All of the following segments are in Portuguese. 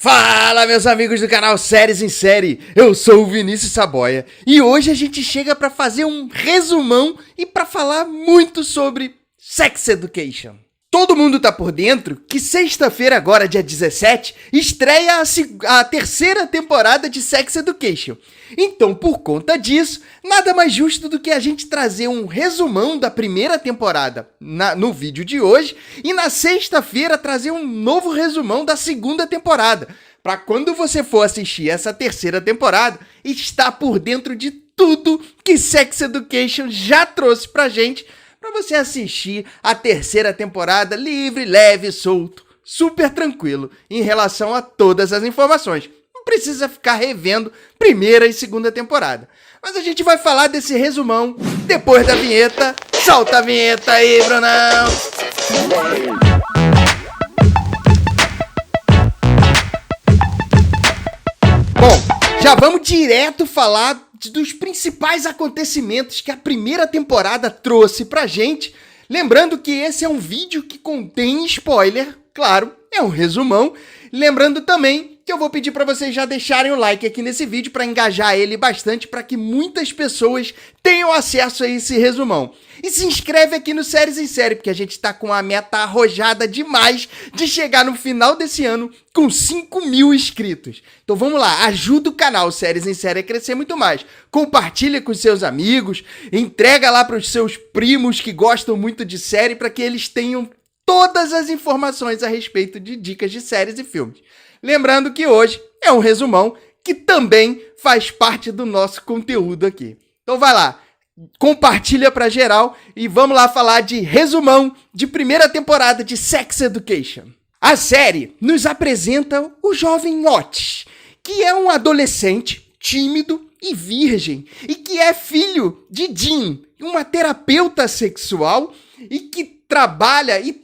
Fala, meus amigos do canal Séries em Série, eu sou o Vinícius Saboia e hoje a gente chega para fazer um resumão e para falar muito sobre Sex Education. Todo mundo tá por dentro que sexta-feira agora, dia 17, estreia a terceira temporada de Sex Education. Então, por conta disso, nada mais justo do que a gente trazer um resumão da primeira temporada no vídeo de hoje e na sexta-feira trazer um novo resumão da segunda temporada, para quando você for assistir essa terceira temporada, estar por dentro de tudo que Sex Education já trouxe pra gente, para você assistir a terceira temporada livre, leve, solto, super tranquilo em relação a todas as informações. Não precisa ficar revendo primeira e segunda temporada. Mas a gente vai falar desse resumão depois da vinheta. Solta a vinheta aí, Brunão! Bom, já vamos direto falar dos principais acontecimentos que a primeira temporada trouxe pra gente. Lembrando que esse é um vídeo que contém spoiler, claro, é um resumão. Lembrando também que eu vou pedir para vocês já deixarem o like aqui nesse vídeo para engajar ele bastante, para que muitas pessoas tenham acesso a esse resumão. E se inscreve aqui no Séries em Série, porque a gente está com a meta arrojada demais de chegar no final desse ano com 5.000 inscritos. Então vamos lá, ajuda o canal Séries em Série a crescer muito mais. Compartilha com seus amigos, entrega lá para os seus primos que gostam muito de série, para que eles tenham todas as informações a respeito de dicas de séries e filmes. Lembrando que hoje é um resumão que também faz parte do nosso conteúdo aqui. Então vai lá, compartilha pra geral e vamos lá falar de resumão de primeira temporada de Sex Education. A série nos apresenta o jovem Otis, que é um adolescente tímido e virgem e que é filho de Jean, uma terapeuta sexual e que trabalha e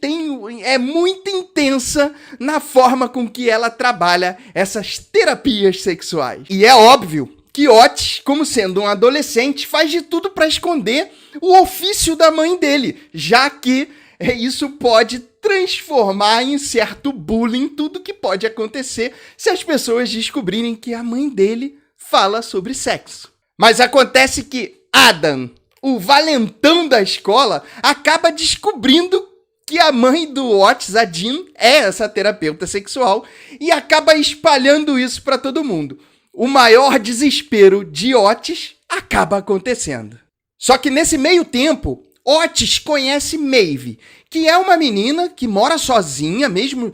é muito intensa na forma com que ela trabalha essas terapias sexuais. E é óbvio que Otis, como sendo um adolescente, faz de tudo para esconder o ofício da mãe dele, já que isso pode transformar em certo bullying tudo que pode acontecer se as pessoas descobrirem que a mãe dele fala sobre sexo. Mas acontece que Adam, o valentão da escola, acaba descobrindo que a mãe do Otis, a Jean, é essa terapeuta sexual e acaba espalhando isso para todo mundo. O maior desespero de Otis acaba acontecendo. Só que nesse meio tempo, Otis conhece Maeve, que é uma menina que mora sozinha, mesmo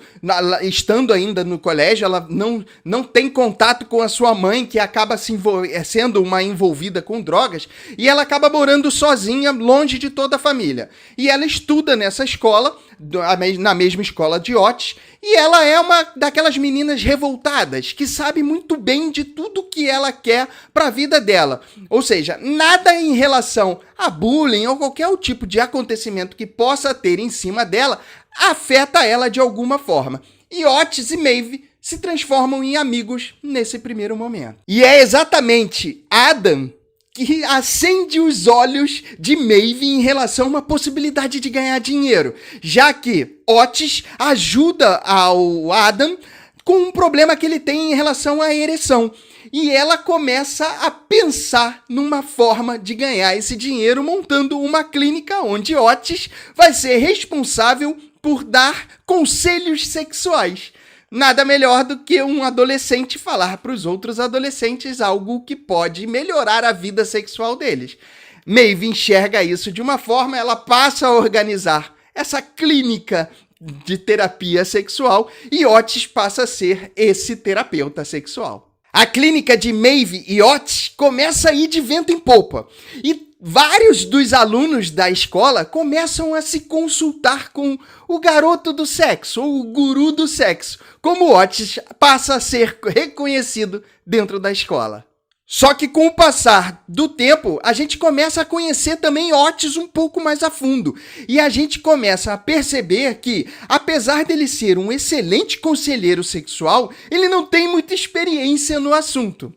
estando ainda no colégio. Ela não tem contato com a sua mãe, que acaba sendo uma envolvida com drogas, e ela acaba morando sozinha, longe de toda a família. E ela estuda nessa escola, na mesma escola de Otis, e ela é uma daquelas meninas revoltadas, que sabe muito bem de tudo que ela quer para a vida dela. Ou seja, nada em relação a bullying ou qualquer tipo de acontecimento que possa ter em cima dela afeta ela de alguma forma. E Otis e Maeve se transformam em amigos nesse primeiro momento. E é exatamente Adam que acende os olhos de Maeve em relação a uma possibilidade de ganhar dinheiro, já que Otis ajuda ao Adam com um problema que ele tem em relação à ereção. E ela começa a pensar numa forma de ganhar esse dinheiro, montando uma clínica onde Otis vai ser responsável por dar conselhos sexuais. Nada melhor do que um adolescente falar para os outros adolescentes algo que pode melhorar a vida sexual deles. Maeve enxerga isso de uma forma, ela passa a organizar essa clínica de terapia sexual e Otis passa a ser esse terapeuta sexual. A clínica de Maeve e Otis começa a ir de vento em popa e vários dos alunos da escola começam a se consultar com o garoto do sexo, ou o guru do sexo, como Otis passa a ser reconhecido dentro da escola. Só que com o passar do tempo, a gente começa a conhecer também Otis um pouco mais a fundo. E a gente começa a perceber que, apesar dele ser um excelente conselheiro sexual, ele não tem muita experiência no assunto.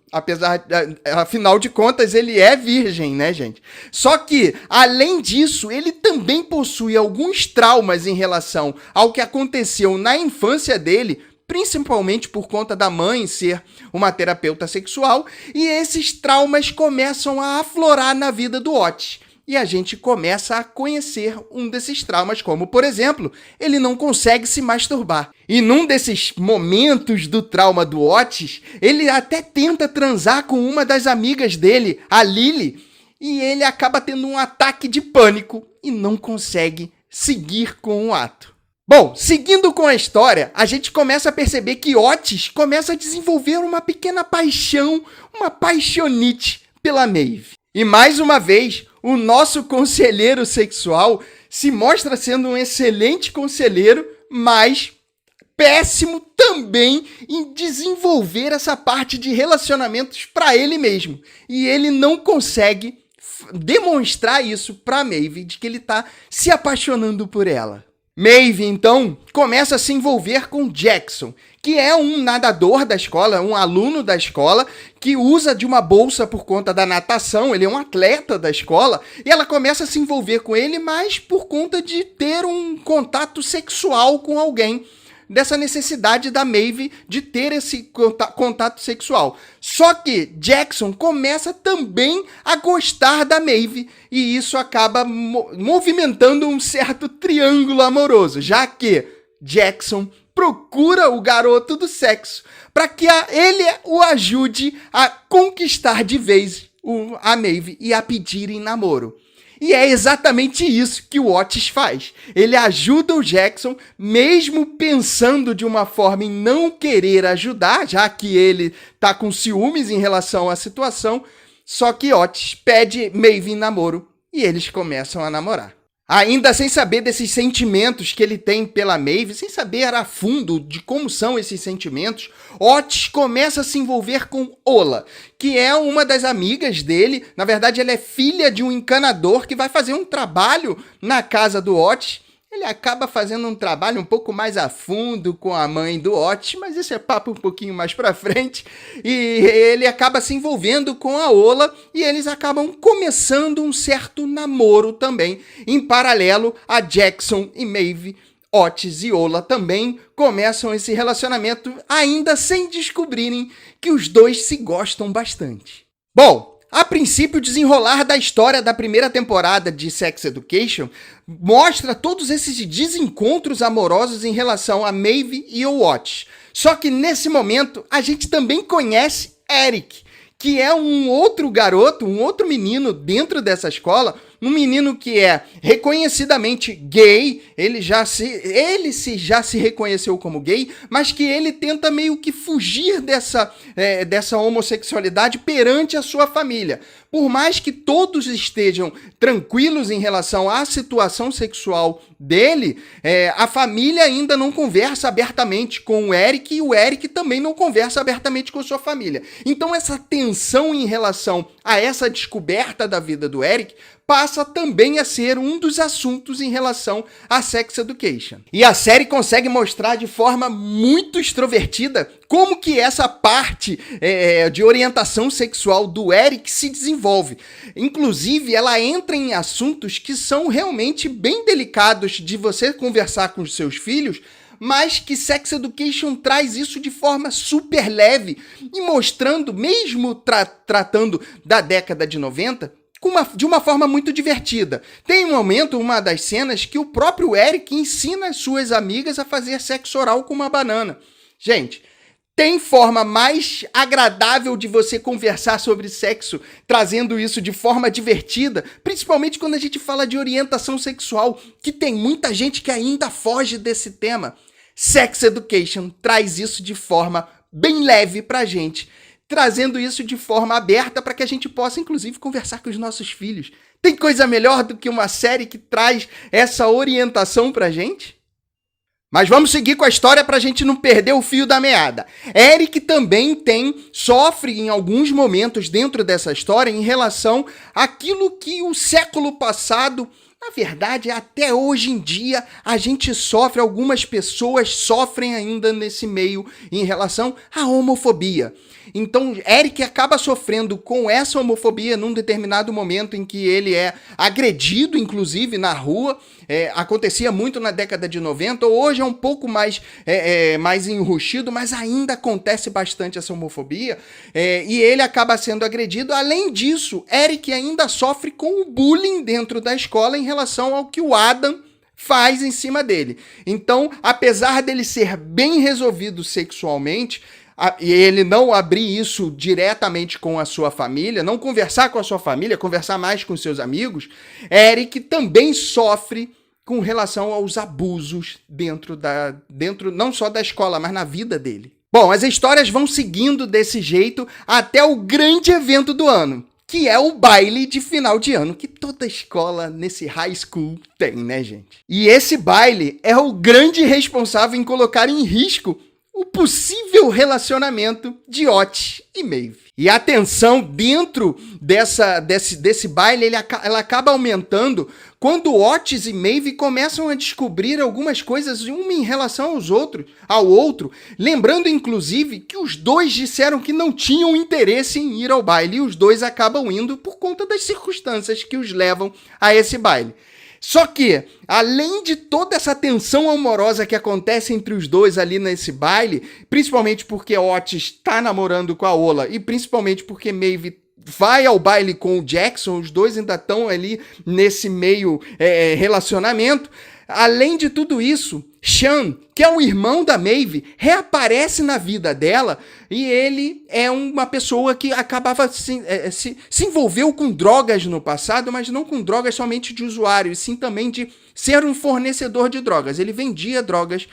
Afinal de contas, ele é virgem, né, gente? Só que, além disso, ele também possui alguns traumas em relação ao que aconteceu na infância dele, principalmente por conta da mãe ser uma terapeuta sexual, e esses traumas começam a aflorar na vida do Otis. E a gente começa a conhecer um desses traumas, como, por exemplo, ele não consegue se masturbar. E num desses momentos do trauma do Otis, ele até tenta transar com uma das amigas dele, a Lily, e ele acaba tendo um ataque de pânico e não consegue seguir com o ato. Bom, seguindo com a história, a gente começa a perceber que Otis começa a desenvolver uma pequena paixão, uma paixonite pela Maeve. E mais uma vez, o nosso conselheiro sexual se mostra sendo um excelente conselheiro, mas péssimo também em desenvolver essa parte de relacionamentos para ele mesmo. E ele não consegue demonstrar isso para Maeve, de que ele está se apaixonando por ela. Maeve, então, começa a se envolver com Jackson, que é um nadador da escola, um aluno da escola, que usa de uma bolsa por conta da natação, ele é um atleta da escola, e ela começa a se envolver com ele, mas por conta de ter um contato sexual com alguém, dessa necessidade da Maeve de ter esse contato sexual. Só que Jackson começa também a gostar da Maeve, e isso acaba movimentando um certo triângulo amoroso, já que Jackson procura o garoto do sexo para que ele o ajude a conquistar de vez a Maeve e a pedir em namoro. E é exatamente isso que o Otis faz. Ele ajuda o Jackson, mesmo pensando de uma forma em não querer ajudar, já que ele tá com ciúmes em relação à situação, só que Otis pede Maeve em namoro e eles começam a namorar. Ainda sem saber desses sentimentos que ele tem pela Maeve, sem saber a fundo de como são esses sentimentos, Otis começa a se envolver com Ola, que é uma das amigas dele. Na verdade, ela é filha de um encanador que vai fazer um trabalho na casa do Otis. Ele acaba fazendo um trabalho um pouco mais a fundo com a mãe do Otis, mas esse é papo um pouquinho mais pra frente. E ele acaba se envolvendo com a Ola e eles acabam começando um certo namoro também. Em paralelo, a Jackson e Maeve, Otis e Ola também começam esse relacionamento, ainda sem descobrirem que os dois se gostam bastante. Bom, a princípio, o desenrolar da história da primeira temporada de Sex Education mostra todos esses desencontros amorosos em relação a Maeve e o Otis. Só que nesse momento, a gente também conhece Eric, que é um outro garoto, um outro menino dentro dessa escola, um menino que é reconhecidamente gay, ele já se reconheceu como gay, mas que ele tenta meio que fugir dessa homossexualidade perante a sua família. Por mais que todos estejam tranquilos em relação à situação sexual dele, a família ainda não conversa abertamente com o Eric e o Eric também não conversa abertamente com sua família. Então essa tensão em relação a essa descoberta da vida do Eric passa também a ser um dos assuntos em relação a Sex Education. E a série consegue mostrar de forma muito extrovertida como que essa parte de orientação sexual do Eric se desenvolve. Inclusive, ela entra em assuntos que são realmente bem delicados de você conversar com os seus filhos, mas que Sex Education traz isso de forma super leve e mostrando, mesmo tratando da década de 90, de uma forma muito divertida. Tem um momento, uma das cenas, que o próprio Eric ensina as suas amigas a fazer sexo oral com uma banana. Gente, tem forma mais agradável de você conversar sobre sexo, trazendo isso de forma divertida, principalmente quando a gente fala de orientação sexual, que tem muita gente que ainda foge desse tema. Sex Education traz isso de forma bem leve pra gente, trazendo isso de forma aberta para que a gente possa, inclusive, conversar com os nossos filhos. Tem coisa melhor do que uma série que traz essa orientação pra gente? Mas vamos seguir com a história para a gente não perder o fio da meada. Eric também sofre em alguns momentos dentro dessa história em relação àquilo que o século passado, A verdade é, até hoje em dia, a gente sofre, algumas pessoas sofrem ainda nesse meio em relação à homofobia. Então, Eric acaba sofrendo com essa homofobia num determinado momento em que ele é agredido, inclusive, na rua. Acontecia muito na década de 90, hoje é um pouco mais enrustido, mas ainda acontece bastante essa homofobia, e ele acaba sendo agredido. Além disso, Eric ainda sofre com o bullying dentro da escola em relação ao que o Adam faz em cima dele. Então, apesar dele ser bem resolvido sexualmente, e ele não abrir isso diretamente com a sua família, não conversar com a sua família, conversar mais com seus amigos, Eric também sofre com relação aos abusos dentro não só da escola, mas na vida dele. Bom, as histórias vão seguindo desse jeito até o grande evento do ano, que é o baile de final de ano, que toda escola nesse high school tem, né, gente? E esse baile é o grande responsável em colocar em risco o possível relacionamento de Otis e Maeve. E a tensão dentro desse baile, ela acaba aumentando quando Otis e Maeve começam a descobrir algumas coisas, uma em relação ao outro, lembrando inclusive que os dois disseram que não tinham interesse em ir ao baile, e os dois acabam indo por conta das circunstâncias que os levam a esse baile. Só que, além de toda essa tensão amorosa que acontece entre os dois ali nesse baile, principalmente porque Otis está namorando com a Ola e principalmente porque Maeve vai ao baile com o Jackson, os dois ainda estão ali nesse meio relacionamento. Além de tudo isso, Sean, que é o irmão da Maeve, reaparece na vida dela e ele é uma pessoa que acabava se envolveu com drogas no passado, mas não com drogas somente de usuário, e sim também de ser um fornecedor de drogas. Ele vendia drogas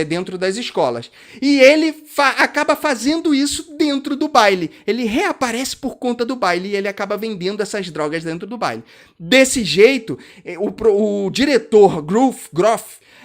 dentro das escolas. E ele acaba fazendo isso dentro do baile. Ele reaparece por conta do baile e ele acaba vendendo essas drogas dentro do baile. Desse jeito, o diretor Groff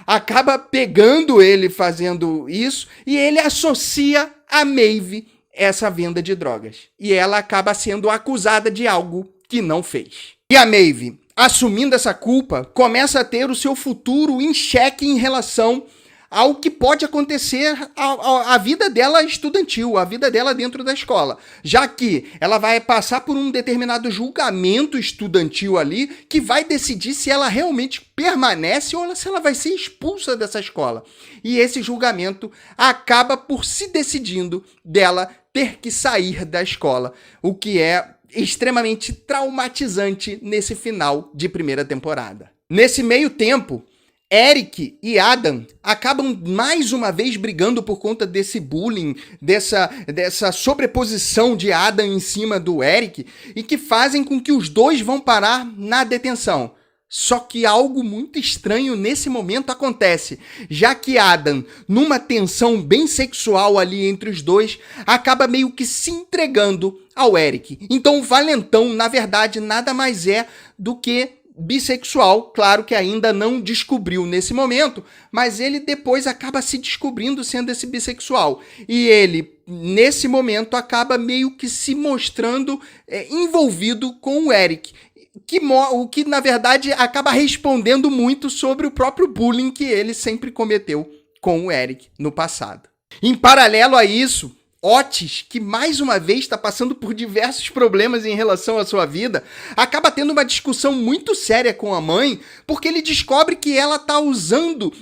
acaba pegando ele fazendo isso e ele associa a Maeve essa venda de drogas. E ela acaba sendo acusada de algo que não fez. E a Maeve, assumindo essa culpa, começa a ter o seu futuro em xeque em relação ao que pode acontecer à vida dela estudantil, a vida dela dentro da escola, já que ela vai passar por um determinado julgamento estudantil ali que vai decidir se ela realmente permanece ou se ela vai ser expulsa dessa escola. E esse julgamento acaba por se decidindo dela ter que sair da escola, o que é extremamente traumatizante nesse final de primeira temporada. Nesse meio tempo, Eric e Adam acabam mais uma vez brigando por conta desse bullying, dessa sobreposição de Adam em cima do Eric, e que fazem com que os dois vão parar na detenção. Só que algo muito estranho nesse momento acontece, já que Adam, numa tensão bem sexual ali entre os dois, acaba meio que se entregando ao Eric. Então o Valentão, na verdade, nada mais é do que bissexual, claro que ainda não descobriu nesse momento, mas ele depois acaba se descobrindo sendo esse bissexual. E ele, nesse momento, acaba meio que se mostrando envolvido com o Eric. O que, na verdade, acaba respondendo muito sobre o próprio bullying que ele sempre cometeu com o Eric no passado. Em paralelo a isso, Otis, que mais uma vez está passando por diversos problemas em relação à sua vida, acaba tendo uma discussão muito séria com a mãe, porque ele descobre que ela está usando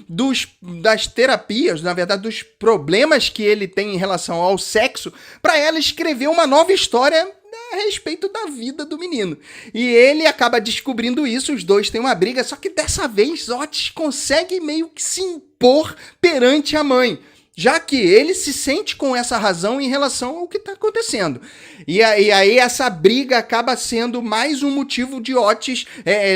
das terapias, na verdade dos problemas que ele tem em relação ao sexo, para ela escrever uma nova história a respeito da vida do menino. E ele acaba descobrindo isso, os dois têm uma briga, só que dessa vez Otis consegue meio que se impor perante a mãe, já que ele se sente com essa razão em relação ao que está acontecendo. E aí essa briga acaba sendo mais um motivo de Otis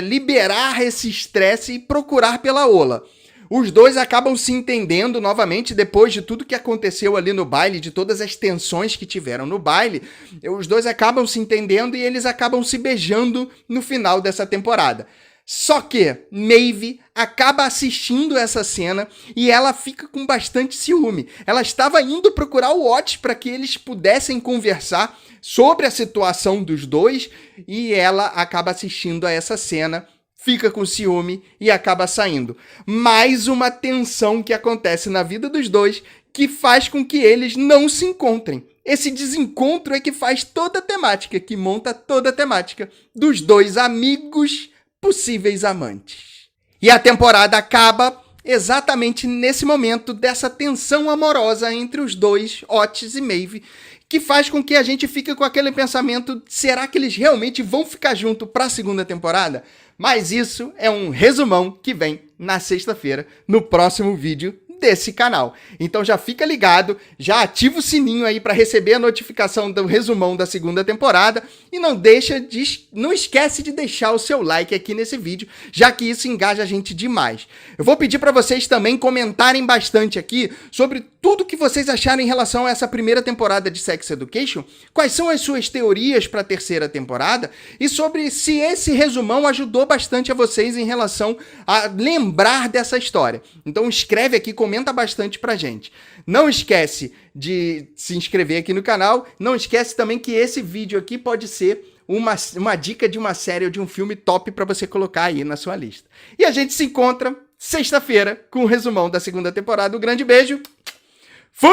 liberar esse estresse e procurar pela Ola. Os dois acabam se entendendo novamente depois de tudo que aconteceu ali no baile, de todas as tensões que tiveram no baile. Os dois acabam se entendendo e eles acabam se beijando no final dessa temporada. Só que Maeve acaba assistindo essa cena e ela fica com bastante ciúme. Ela estava indo procurar o Otis para que eles pudessem conversar sobre a situação dos dois e ela acaba assistindo a essa cena, fica com ciúme e acaba saindo. Mais uma tensão que acontece na vida dos dois que faz com que eles não se encontrem. Esse desencontro é que faz toda a temática, que monta toda a temática dos dois amigos possíveis amantes. E a temporada acaba exatamente nesse momento dessa tensão amorosa entre os dois, Otis e Maeve, que faz com que a gente fique com aquele pensamento, será que eles realmente vão ficar juntos para a segunda temporada? Mas isso é um resumão que vem na sexta-feira, no próximo vídeo desse canal. Então já fica ligado, já ativa o sininho aí para receber a notificação do resumão da segunda temporada e não esquece de deixar o seu like aqui nesse vídeo, já que isso engaja a gente demais. Eu vou pedir para vocês também comentarem bastante aqui sobre tudo que vocês acharam em relação a essa primeira temporada de Sex Education, quais são as suas teorias para a terceira temporada e sobre se esse resumão ajudou bastante a vocês em relação a lembrar dessa história. Então escreve aqui, comenta bastante pra gente. Não esquece de se inscrever aqui no canal, não esquece também que esse vídeo aqui pode ser uma dica de uma série ou de um filme top para você colocar aí na sua lista. E a gente se encontra sexta-feira com o resumão da segunda temporada. Um grande beijo! Fui!